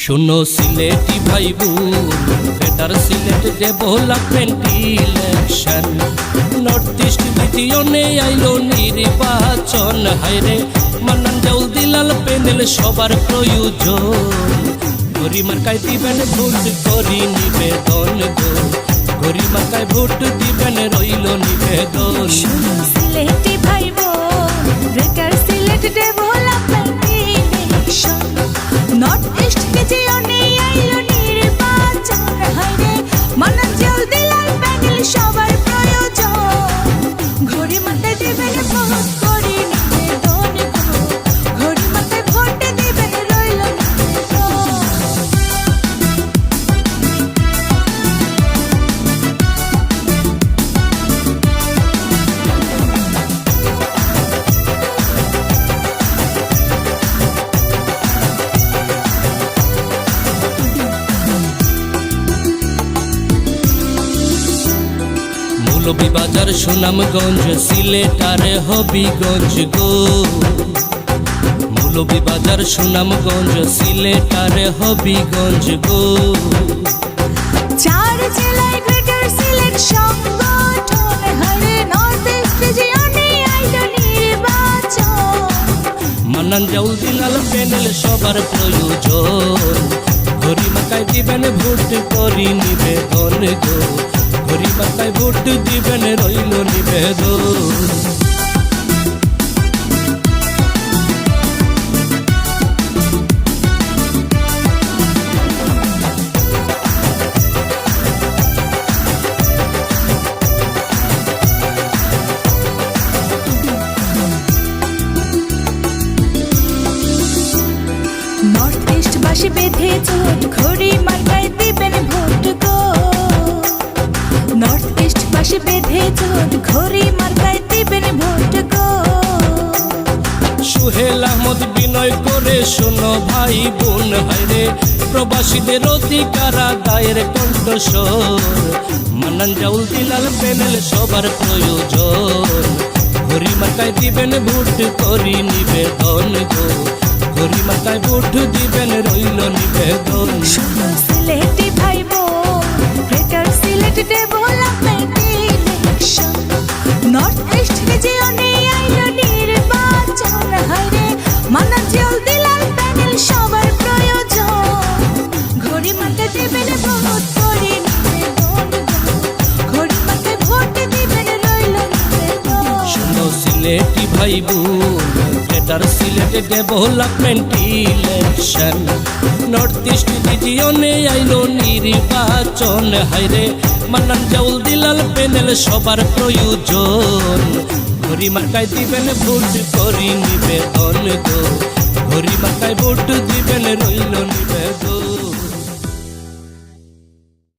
শোনো সিলেটি ভাই বোন, greater Sylhet development election, north east দ্বিতীয়নে আইলো নির্বাচন। হায়রে মান্নান জাউল দিলাল প্যানেল সবার প্রয়োজন, ঘড়ি মার্কায় দিবেন ভোট করি নিবেদন গো, ঘড়ি মার্কায় ভোট দিবেন রইল নিবেদন। সিলেটি ভাই বোন, greater Sylhet development election, north east দ্বিতীয়নে আইলো নির্বাচন। হায়রে মান্নান জাউল দিলাল প্যানেল সবার প্রয়োজন, ঘড়ি মার্কায় দিবেন ভোট করি নিবেদন গো, ঘড়ি মার্কায় ভোট দিবেন রইল নিবেদন। মৌলভীবাজার, সুনামগঞ্জ, সিলেট আর হবিগঞ্জ গো, মৌলভীবাজার, সুনামগঞ্জ, সিলেট আর হবিগঞ্জ গো। চার জেলায় গ্রেটার সিলেট সংগঠন, হারে নর্থ ইস্ট রিজিয়নে আইলো নির্বাচন। মান্নান জাউল দিলাল প্যানেল সবার প্রয়োজন, ঘড়ি মার্কায় দিবেন ভোট করি নিবেদন গো, ঘড়ি মার্কায় ভোট দিবেন রইল নিবেদন। নর্থ ইস্ট বাসী বেঁধে জোট, ঘড়ি মার্কায় দিবেন ভোট গো, নর্থ ইস্ট বাসী বেঁধে জোট, ঘড়ি মার্কায় দিবেন ভোট গো। সুহেল আহমদ বিনয় করে শোনো ভাই বোন, হায়রে প্রবাসীদের অধিকার আদায়ের কণ্ঠস্বর, মান্নান জাউল দিলাল প্যানেল সবার প্রয়োজন, ঘড়ি মার্কায় দিবেন ভোট করি নিবেদন গো, ঘড়ি মার্কায় ভোট দিবেন রইল নিবেদন। সিলেটি ভাই বোন, greater Sylhet development election, north east রিজিয়নে আইলো নির্বাচন। হায়রে মান্নান জাউল দিলাল প্যানেল সবার প্রয়োজন, ঘড়ি মার্কায় দিবেন ভোট করি নিবেদন গো, ঘড়ি মার্কায় ভোট দিবেন রইল নিবেদন। শোনো সিলেটি ভাই বোন, greater Sylhet development election, north east রিজিয়নে আইলো নির্বাচন। হায়রে মান্নান জাউল দিলাল প্যানেল সবার প্রয়োজন, ঘড়ি মার্কায় দিবেন ভোট করি নিবেদন গো, ঘড়ি মার্কায় ভোট দিবেন রইল নিবেদন।